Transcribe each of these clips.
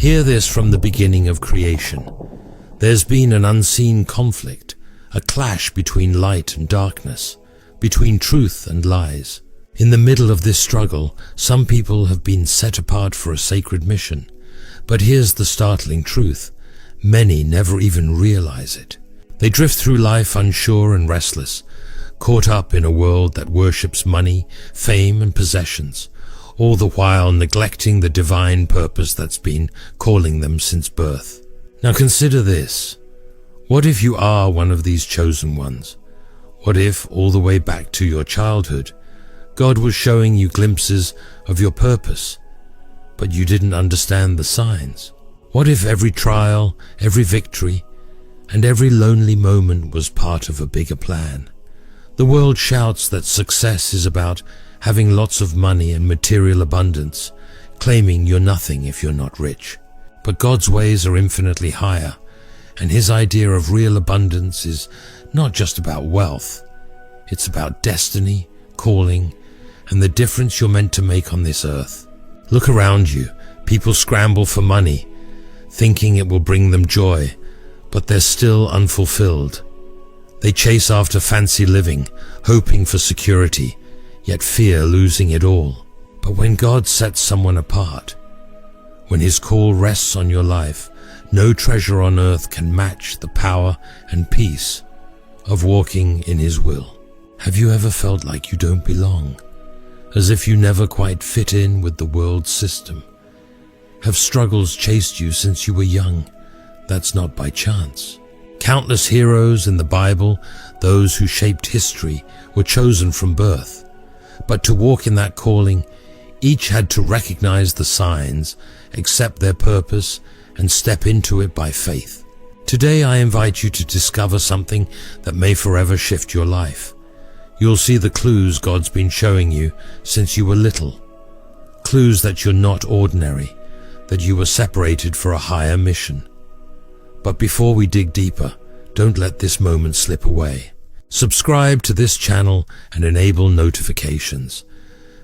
Hear this from the beginning of creation. There's been an unseen conflict, a clash between light and darkness, between truth and lies. In the middle of this struggle, some people have been set apart for a sacred mission. But here's the startling truth. Many never even realize it. They drift through life unsure and restless, caught up in a world that worships money, fame, and possessions, all the while neglecting the divine purpose that's been calling them since birth. Now consider this. What if you are one of these chosen ones? What if, all the way back to your childhood, God was showing you glimpses of your purpose, but you didn't understand the signs? What if every trial, every victory, and every lonely moment was part of a bigger plan? The world shouts that success is about having lots of money and material abundance, claiming you're nothing if you're not rich. But God's ways are infinitely higher, and His idea of real abundance is not just about wealth. It's about destiny, calling, and the difference you're meant to make on this earth. Look around you. People scramble for money, thinking it will bring them joy, but they're still unfulfilled. They chase after fancy living, hoping for security, yet fear losing it all. But when God sets someone apart, when His call rests on your life, no treasure on earth can match the power and peace of walking in His will. Have you ever felt like you don't belong? As if you never quite fit in with the world's system? Have struggles chased you since you were young? That's not by chance. Countless heroes in the Bible, those who shaped history, were chosen from birth. But to walk in that calling, each had to recognize the signs, accept their purpose, and step into it by faith. Today I invite you to discover something that may forever shift your life. You'll see the clues God's been showing you since you were little. Clues that you're not ordinary, that you were separated for a higher mission. But before we dig deeper, don't let this moment slip away. Subscribe to this channel and enable notifications,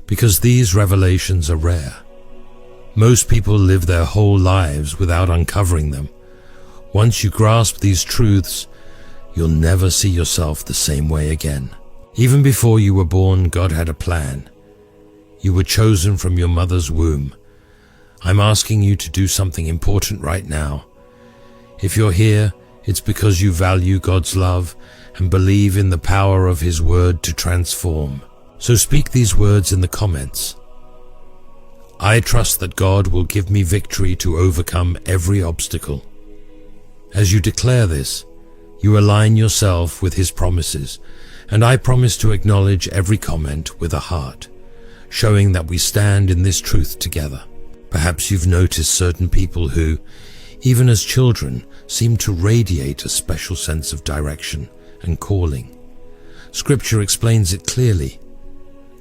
because these revelations are rare. Most people live their whole lives without uncovering them. Once you grasp these truths, you'll never see yourself the same way again. Even before you were born, God had a plan. You were chosen from your mother's womb. I'm asking you to do something important right now. If you're here, it's because you value God's love and believe in the power of His word to transform. So speak these words in the comments. I trust that God will give me victory to overcome every obstacle. As you declare this, you align yourself with His promises, and I promise to acknowledge every comment with a heart, showing that we stand in this truth together. Perhaps you've noticed certain people who, even as children, seem to radiate a special sense of direction and calling. Scripture explains it clearly.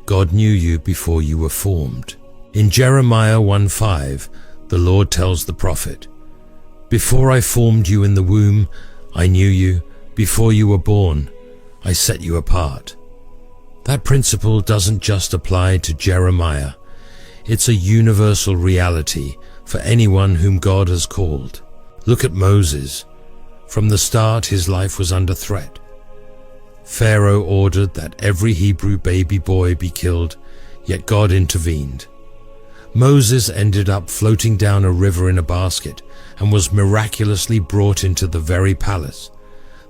God knew you before you were formed. In Jeremiah 1:5, the Lord tells the prophet, "Before I formed you in the womb, I knew you. Before you were born, I set you apart." That principle doesn't just apply to Jeremiah. It's a universal reality for anyone whom God has called. Look at Moses. From the start, his life was under threat. Pharaoh ordered that every Hebrew baby boy be killed, yet God intervened. Moses ended up floating down a river in a basket and was miraculously brought into the very palace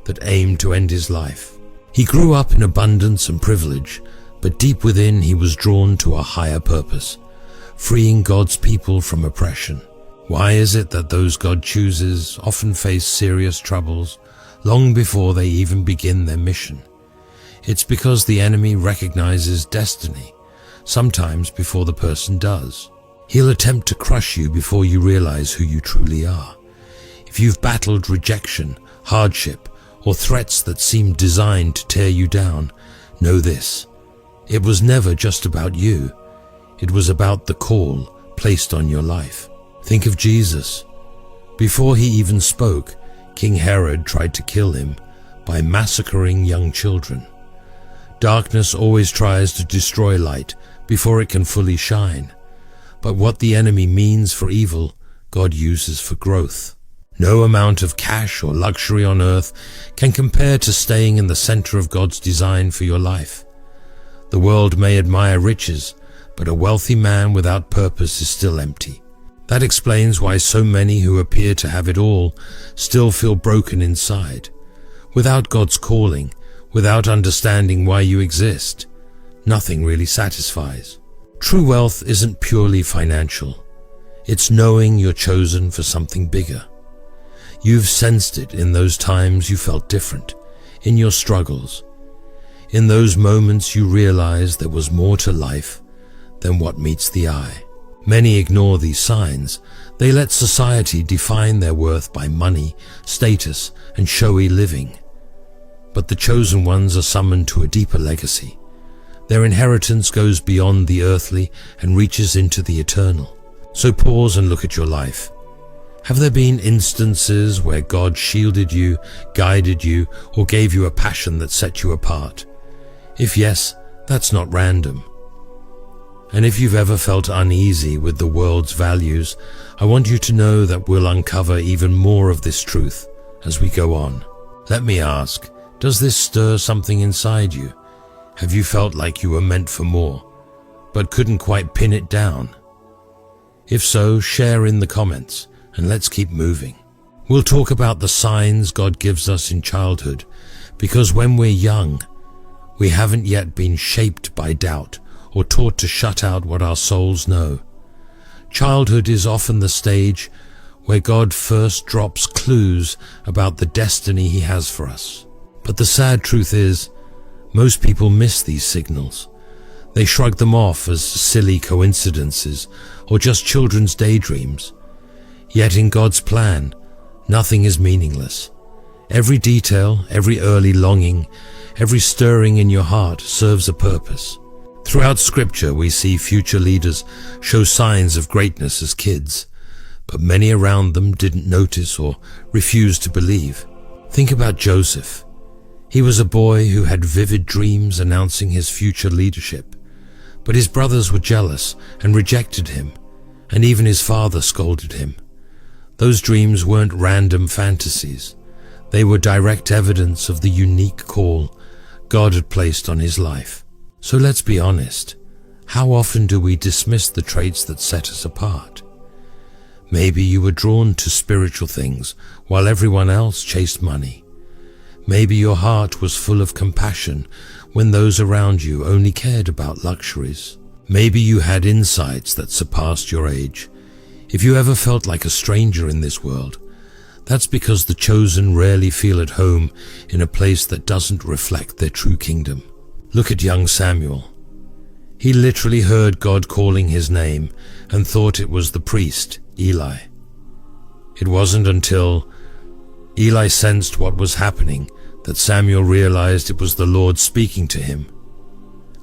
that aimed to end his life. He grew up in abundance and privilege, but deep within he was drawn to a higher purpose, freeing God's people from oppression. Why is it that those God chooses often face serious troubles long before they even begin their mission? It's because the enemy recognizes destiny, sometimes before the person does. He'll attempt to crush you before you realize who you truly are. If you've battled rejection, hardship, or threats that seem designed to tear you down, know this: it was never just about you. It was about the call placed on your life. Think of Jesus. Before he even spoke, King Herod tried to kill him by massacring young children. Darkness always tries to destroy light before it can fully shine. But what the enemy means for evil, God uses for growth. No amount of cash or luxury on earth can compare to staying in the center of God's design for your life. The world may admire riches, but a wealthy man without purpose is still empty. That explains why so many who appear to have it all still feel broken inside. Without God's calling, without understanding why you exist, nothing really satisfies. True wealth isn't purely financial. It's knowing you're chosen for something bigger. You've sensed it in those times you felt different, in your struggles. In those moments you realized there was more to life than what meets the eye. Many ignore these signs. They let society define their worth by money, status, and showy living. But the chosen ones are summoned to a deeper legacy. Their inheritance goes beyond the earthly and reaches into the eternal. So pause and look at your life. Have there been instances where God shielded you, guided you, or gave you a passion that set you apart? If yes, that's not random. And if you've ever felt uneasy with the world's values, I want you to know that we'll uncover even more of this truth as we go on. Let me ask, does this stir something inside you? Have you felt like you were meant for more, but couldn't quite pin it down? If so, share in the comments, and let's keep moving. We'll talk about the signs God gives us in childhood, because when we're young, we haven't yet been shaped by doubt or taught to shut out what our souls know. Childhood is often the stage where God first drops clues about the destiny He has for us. But the sad truth is, most people miss these signals. They shrug them off as silly coincidences or just children's daydreams. Yet in God's plan, nothing is meaningless. Every detail, every early longing, every stirring in your heart serves a purpose. Throughout Scripture, we see future leaders show signs of greatness as kids, but many around them didn't notice or refused to believe. Think about Joseph. He was a boy who had vivid dreams announcing his future leadership, but his brothers were jealous and rejected him, and even his father scolded him. Those dreams weren't random fantasies. They were direct evidence of the unique call God had placed on his life. So let's be honest. How often do we dismiss the traits that set us apart? Maybe you were drawn to spiritual things while everyone else chased money. Maybe your heart was full of compassion when those around you only cared about luxuries. Maybe you had insights that surpassed your age. If you ever felt like a stranger in this world, that's because the chosen rarely feel at home in a place that doesn't reflect their true kingdom. Look at young Samuel. He literally heard God calling his name and thought it was the priest, Eli. It wasn't until Eli sensed what was happening that Samuel realized it was the Lord speaking to him.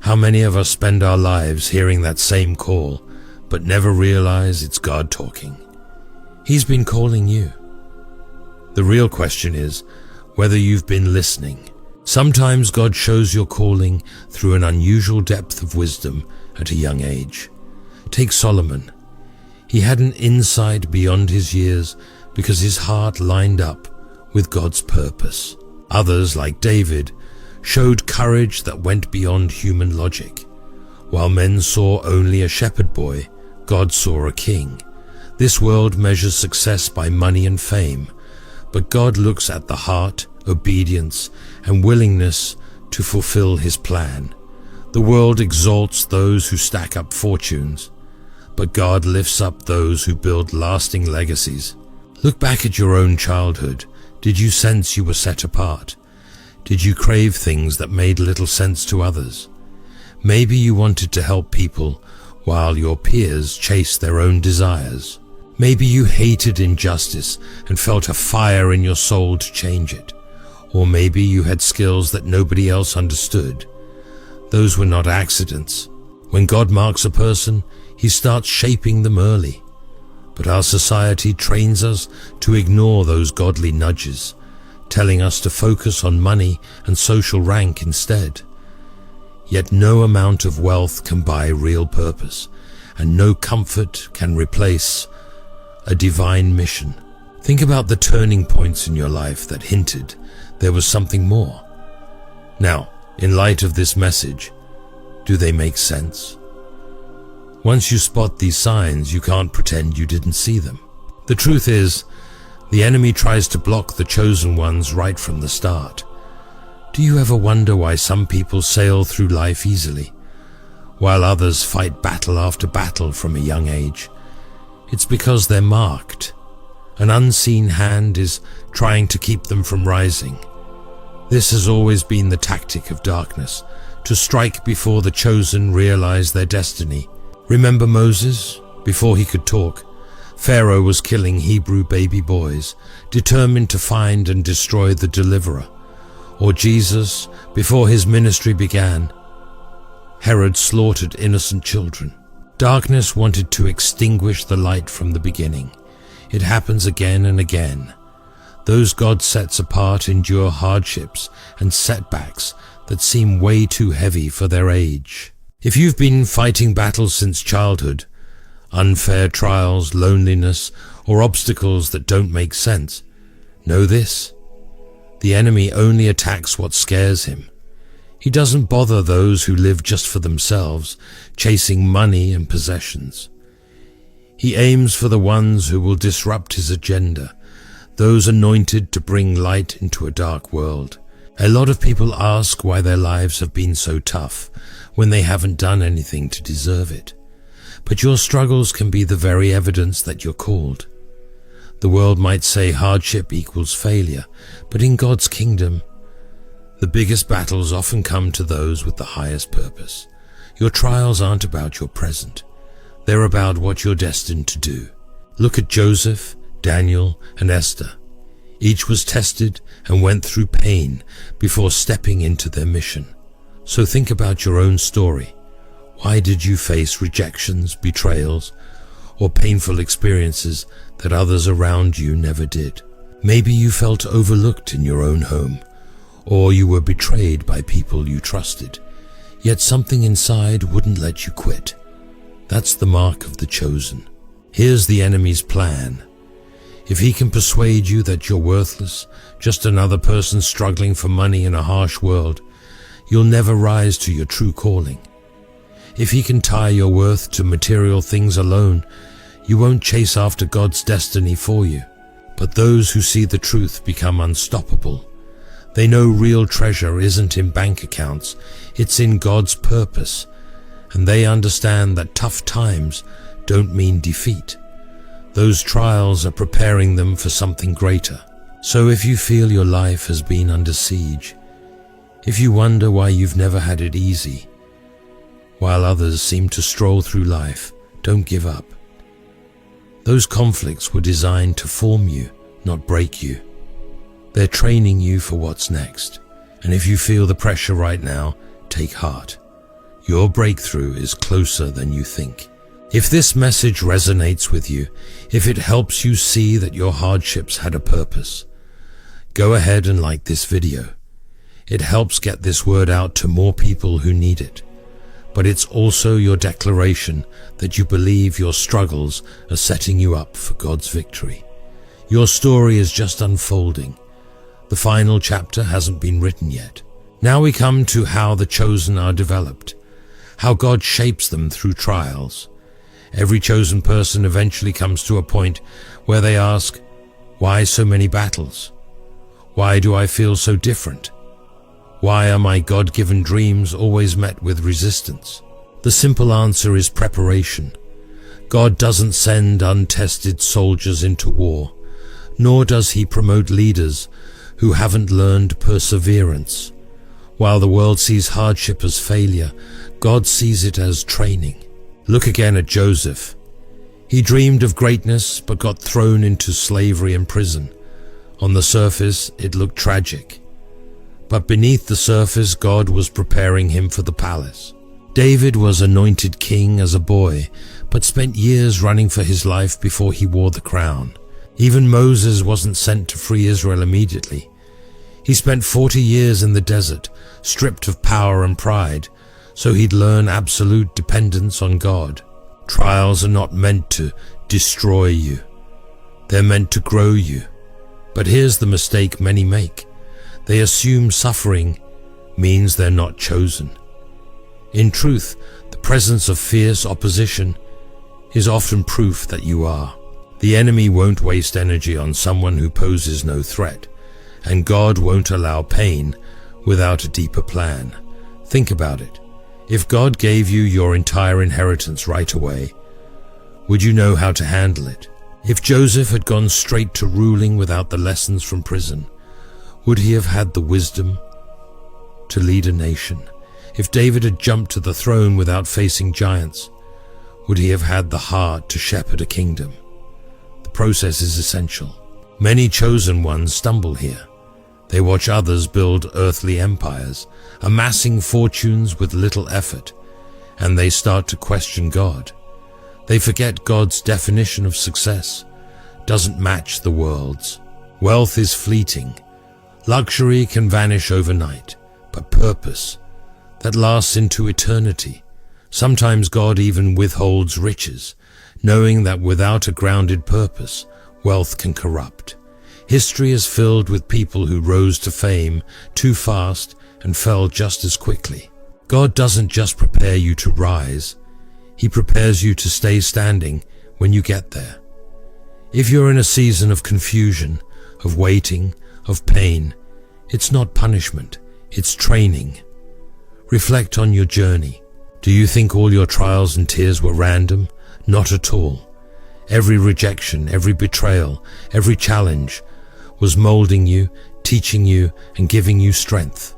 How many of us spend our lives hearing that same call, but never realize it's God talking? He's been calling you. The real question is whether you've been listening. Sometimes God shows your calling through an unusual depth of wisdom at a young age. Take Solomon. He had an insight beyond his years because his heart lined up with God's purpose. Others, like David, showed courage that went beyond human logic. While men saw only a shepherd boy, God saw a king. This world measures success by money and fame, but God looks at the heart, obedience, and willingness to fulfill His plan. The world exalts those who stack up fortunes, but God lifts up those who build lasting legacies. Look back at your own childhood. Did you sense you were set apart? Did you crave things that made little sense to others? Maybe you wanted to help people while your peers chased their own desires. Maybe you hated injustice and felt a fire in your soul to change it. Or maybe you had skills that nobody else understood. Those were not accidents. When God marks a person, He starts shaping them early. But our society trains us to ignore those godly nudges, telling us to focus on money and social rank instead. Yet no amount of wealth can buy real purpose, and no comfort can replace a divine mission. Think about the turning points in your life that hinted there was something more. Now, in light of this message, do they make sense? Once you spot these signs, you can't pretend you didn't see them. The truth is, the enemy tries to block the chosen ones right from the start. Do you ever wonder why some people sail through life easily, while others fight battle after battle from a young age? It's because they're marked. An unseen hand is trying to keep them from rising. This has always been the tactic of darkness, to strike before the chosen realize their destiny. Remember Moses? Before he could talk, Pharaoh was killing Hebrew baby boys, determined to find and destroy the deliverer. Or Jesus, before his ministry began, Herod slaughtered innocent children. Darkness wanted to extinguish the light from the beginning. It happens again and again. Those God sets apart endure hardships and setbacks that seem way too heavy for their age. If you've been fighting battles since childhood, unfair trials, loneliness, or obstacles that don't make sense, know this: the enemy only attacks what scares him. He doesn't bother those who live just for themselves, chasing money and possessions. He aims for the ones who will disrupt his agenda, those anointed to bring light into a dark world. A lot of people ask why their lives have been so tough when they haven't done anything to deserve it. But your struggles can be the very evidence that you're called. The world might say hardship equals failure, but in God's kingdom, the biggest battles often come to those with the highest purpose. Your trials aren't about your present. They're about what you're destined to do. Look at Joseph, Daniel, and Esther. Each was tested and went through pain before stepping into their mission. So think about your own story. Why did you face rejections, betrayals, or painful experiences that others around you never did? Maybe you felt overlooked in your own home, or you were betrayed by people you trusted, yet something inside wouldn't let you quit. That's the mark of the chosen. Here's the enemy's plan. If he can persuade you that you're worthless, just another person struggling for money in a harsh world, you'll never rise to your true calling. If he can tie your worth to material things alone, you won't chase after God's destiny for you. But those who see the truth become unstoppable. They know real treasure isn't in bank accounts, it's in God's purpose. And they understand that tough times don't mean defeat. Those trials are preparing them for something greater. So if you feel your life has been under siege, if you wonder why you've never had it easy, while others seem to stroll through life, don't give up. Those conflicts were designed to form you, not break you. They're training you for what's next. And if you feel the pressure right now, take heart. Your breakthrough is closer than you think. If this message resonates with you, if it helps you see that your hardships had a purpose, go ahead and like this video. It helps get this word out to more people who need it. But it's also your declaration that you believe your struggles are setting you up for God's victory. Your story is just unfolding. The final chapter hasn't been written yet. Now we come to how the chosen are developed, how God shapes them through trials. Every chosen person eventually comes to a point where they ask, why so many battles? Why do I feel so different? Why are my God-given dreams always met with resistance? The simple answer is preparation. God doesn't send untested soldiers into war, nor does he promote leaders who haven't learned perseverance. While the world sees hardship as failure, God sees it as training. Look again at Joseph. He dreamed of greatness but got thrown into slavery and prison. On the surface, it looked tragic. But beneath the surface, God was preparing him for the palace. David was anointed king as a boy, but spent years running for his life before he wore the crown. Even Moses wasn't sent to free Israel immediately. He spent 40 years in the desert, stripped of power and pride, so he'd learn absolute dependence on God. Trials are not meant to destroy you. They're meant to grow you. But here's the mistake many make. They assume suffering means they're not chosen. In truth, the presence of fierce opposition is often proof that you are. The enemy won't waste energy on someone who poses no threat, and God won't allow pain without a deeper plan. Think about it. If God gave you your entire inheritance right away, would you know how to handle it? If Joseph had gone straight to ruling without the lessons from prison, would he have had the wisdom to lead a nation? If David had jumped to the throne without facing giants, would he have had the heart to shepherd a kingdom? The process is essential. Many chosen ones stumble here. They watch others build earthly empires, amassing fortunes with little effort, and they start to question God. They forget God's definition of success doesn't match the world's. Wealth is fleeting. Luxury can vanish overnight, but purpose, that lasts into eternity. Sometimes God even withholds riches, knowing that without a grounded purpose, wealth can corrupt. History is filled with people who rose to fame too fast and fell just as quickly. God doesn't just prepare you to rise, He prepares you to stay standing when you get there. If you're in a season of confusion, of waiting, of pain, it's not punishment, it's training. Reflect on your journey. Do you think all your trials and tears were random? Not at all. Every rejection, every betrayal, every challenge was molding you, teaching you, and giving you strength.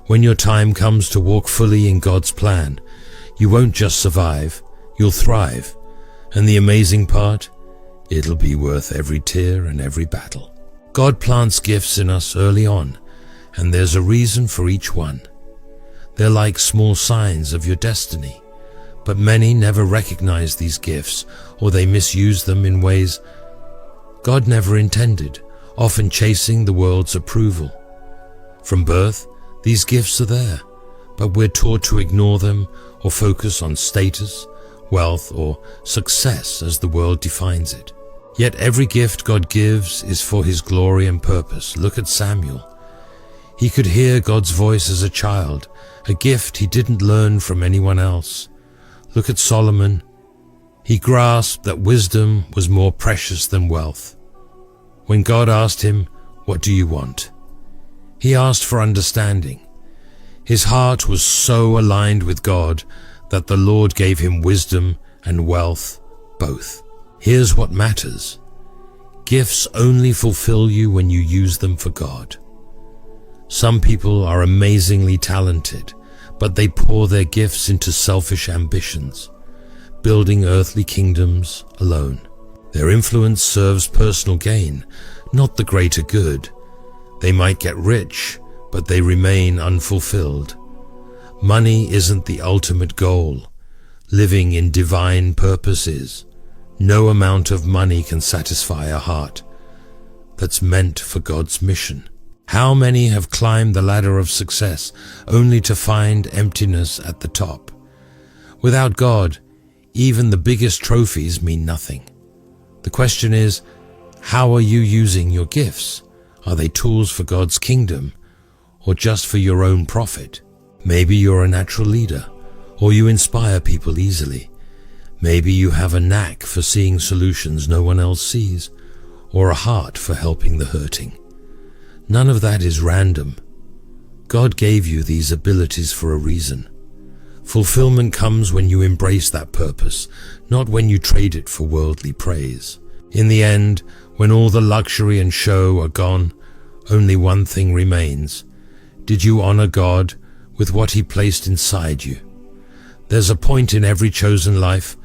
When your time comes to walk fully in God's plan, you won't just survive, you'll thrive. And the amazing part, it'll be worth every tear and every battle. God plants gifts in us early on, and there's a reason for each one. They're like small signs of your destiny, but many never recognize these gifts, or they misuse them in ways God never intended, often chasing the world's approval. From birth, these gifts are there, but we're taught to ignore them or focus on status, wealth, or success as the world defines it. Yet every gift God gives is for His glory and purpose. Look at Samuel. He could hear God's voice as a child, a gift he didn't learn from anyone else. Look at Solomon. He grasped that wisdom was more precious than wealth. When God asked him, "What do you want?" he asked for understanding. His heart was so aligned with God that the Lord gave him wisdom and wealth, both. Here's what matters. Gifts only fulfill you when you use them for God. Some people are amazingly talented, but they pour their gifts into selfish ambitions, building earthly kingdoms alone. Their influence serves personal gain, not the greater good. They might get rich, but they remain unfulfilled. Money isn't the ultimate goal. Living in divine purpose is. No amount of money can satisfy a heart that's meant for God's mission. How many have climbed the ladder of success only to find emptiness at the top? Without God, even the biggest trophies mean nothing. The question is, how are you using your gifts? Are they tools for God's kingdom or just for your own profit? Maybe you're a natural leader, or you inspire people easily. Maybe you have a knack for seeing solutions no one else sees, or a heart for helping the hurting. None of that is random. God gave you these abilities for a reason. Fulfillment comes when you embrace that purpose, not when you trade it for worldly praise. In the end, when all the luxury and show are gone, only one thing remains. Did you honor God with what He placed inside you? There's a point in every chosen life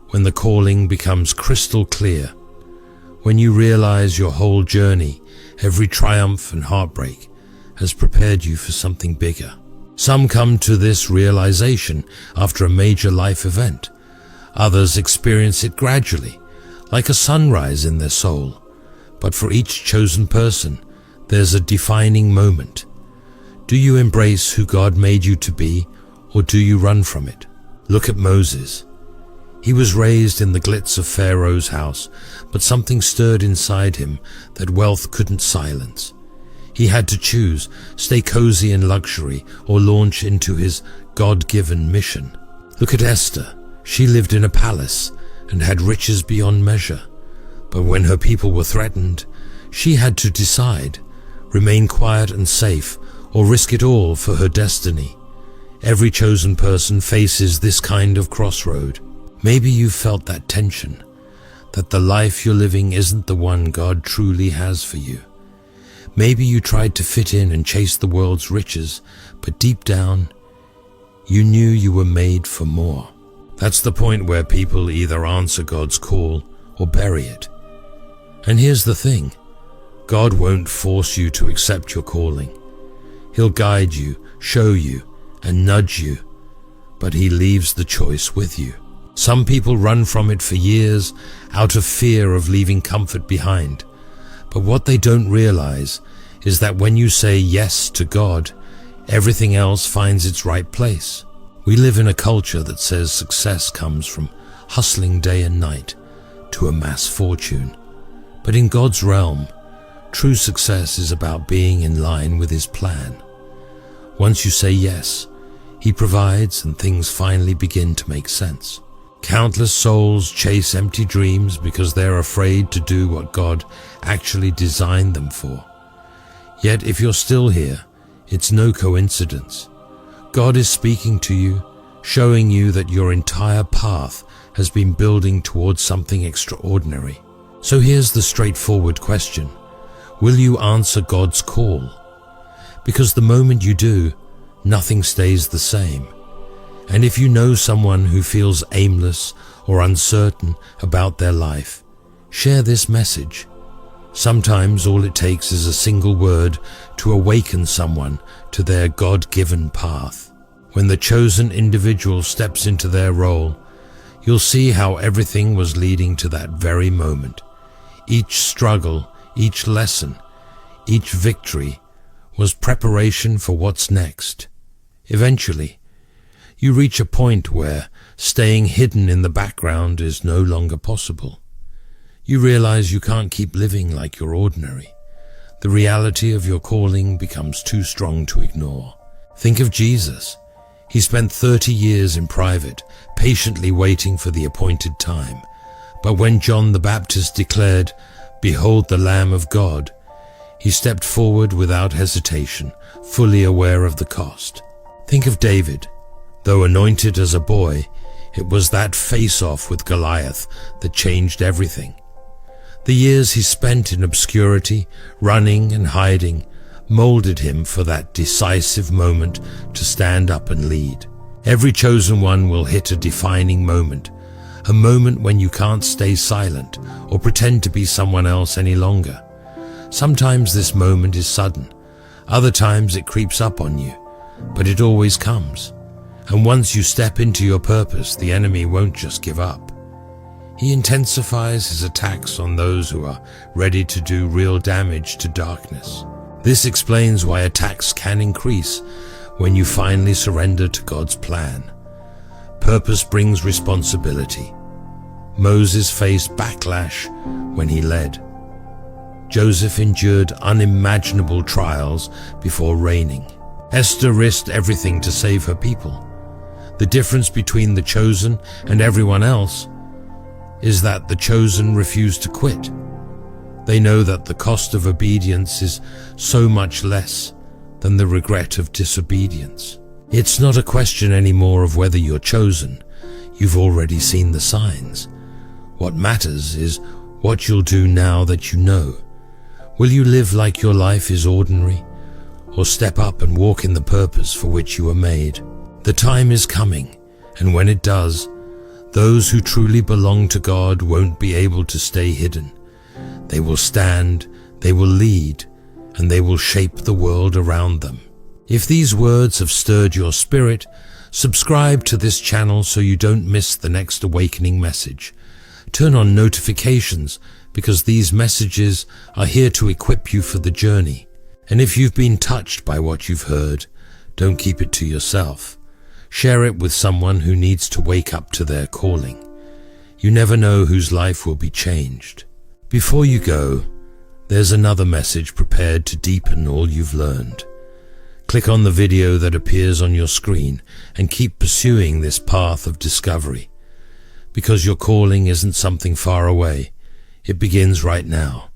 when the calling becomes crystal clear, when you realize your whole journey, every triumph and heartbreak, has prepared you for something bigger. Some come to this realization after a major life event. Others experience it gradually, like a sunrise in their soul. But for each chosen person, there's a defining moment. Do you embrace who God made you to be, or do you run from it? Look at Moses. He was raised in the glitz of Pharaoh's house, but something stirred inside him that wealth couldn't silence. He had to choose, stay cozy in luxury or launch into his God-given mission. Look at Esther. She lived in a palace and had riches beyond measure. But when her people were threatened, she had to decide, remain quiet and safe or risk it all for her destiny. Every chosen person faces this kind of crossroad. Maybe you've felt that tension, that the life you're living isn't the one God truly has for you. Maybe you tried to fit in and chase the world's riches, but deep down, you knew you were made for more. That's the point where people either answer God's call or bury it. And here's the thing, God won't force you to accept your calling. He'll guide you, show you, and nudge you, but He leaves the choice with you. Some people run from it for years out of fear of leaving comfort behind. But what they don't realize is that when you say yes to God, everything else finds its right place. We live in a culture that says success comes from hustling day and night to amass fortune. But in God's realm, true success is about being in line with His plan. Once you say yes, He provides and things finally begin to make sense. Countless souls chase empty dreams because they're afraid to do what God actually designed them for. Yet if you're still here, it's no coincidence. God is speaking to you, showing you that your entire path has been building towards something extraordinary. So here's the straightforward question. Will you answer God's call? Because the moment you do, nothing stays the same. And if you know someone who feels aimless or uncertain about their life, share this message. Sometimes all it takes is a single word to awaken someone to their God-given path. When the chosen individual steps into their role, you'll see how everything was leading to that very moment. Each struggle, each lesson, each victory was preparation for what's next. Eventually, you reach a point where staying hidden in the background is no longer possible. You realize you can't keep living like you're ordinary. The reality of your calling becomes too strong to ignore. Think of Jesus. He spent 30 years in private, patiently waiting for the appointed time. But when John the Baptist declared, "Behold the Lamb of God," he stepped forward without hesitation, fully aware of the cost. Think of David. Though anointed as a boy, it was that face-off with Goliath that changed everything. The years he spent in obscurity, running and hiding, molded him for that decisive moment to stand up and lead. Every chosen one will hit a defining moment, a moment when you can't stay silent or pretend to be someone else any longer. Sometimes this moment is sudden, other times it creeps up on you, but it always comes. And once you step into your purpose, the enemy won't just give up. He intensifies his attacks on those who are ready to do real damage to darkness. This explains why attacks can increase when you finally surrender to God's plan. Purpose brings responsibility. Moses faced backlash when he led. Joseph endured unimaginable trials before reigning. Esther risked everything to save her people. The difference between the chosen and everyone else is that the chosen refuse to quit. They know that the cost of obedience is so much less than the regret of disobedience. It's not a question anymore of whether you're chosen. You've already seen the signs. What matters is what you'll do now that you know. Will you live like your life is ordinary, or step up and walk in the purpose for which you were made? The time is coming, and when it does, those who truly belong to God won't be able to stay hidden. They will stand, they will lead, and they will shape the world around them. If these words have stirred your spirit, subscribe to this channel so you don't miss the next awakening message. Turn on notifications because these messages are here to equip you for the journey. And if you've been touched by what you've heard, don't keep it to yourself. Share it with someone who needs to wake up to their calling. You never know whose life will be changed. Before you go, there's another message prepared to deepen all you've learned. Click on the video that appears on your screen and keep pursuing this path of discovery. Because your calling isn't something far away, it begins right now.